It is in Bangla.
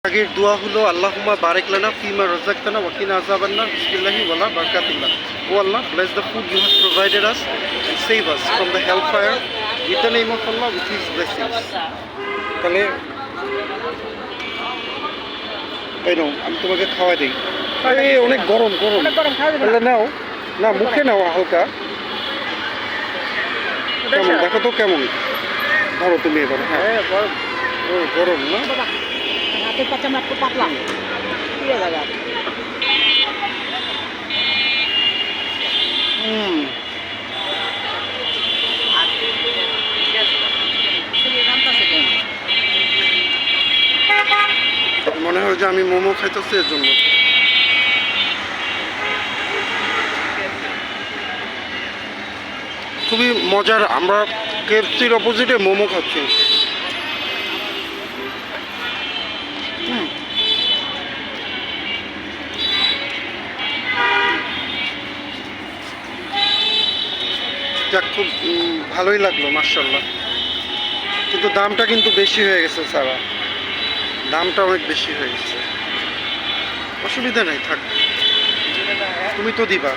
আগের দোয়া হলো আল্লাহুম্মা বারিক লানা ফিমা রাযাকতানা ওয়া কিনা আযাবান্নার বিসমিল্লাহি ওয়ালা বারাকাতিল্লাহ। ও আল্লাহ, bless the food you have provided us and save us from the hellfire with the name of Allah with his blessings. তাহলে এই নাও, আমি তোমাকে খাওয়া দিই। এই অনেক গরম গরম এটা নাও না, মুখে নাও হালকা। কেমন দেখো তো, কেমন ধরো তুমি এবার। হ্যাঁ গরম, ও গরম না, হাতের কাছে আমরা একটু পাতলা দিয়ে যাবে। মনে হয় যে আমি মোমো খাইতেছি এর জন্য। খুবই মজার, আমরা কেএফসির অপোজিটে মোমো খাচ্ছি। যাক, খুব ভালোই লাগলো মাশাআল্লাহ, কিন্তু দামটা কিন্তু বেশি হয়ে গেছে সারা, দামটা অনেক বেশি হয়ে গেছে। অসুবিধা নেই, থাক, তুমি তো দিবা।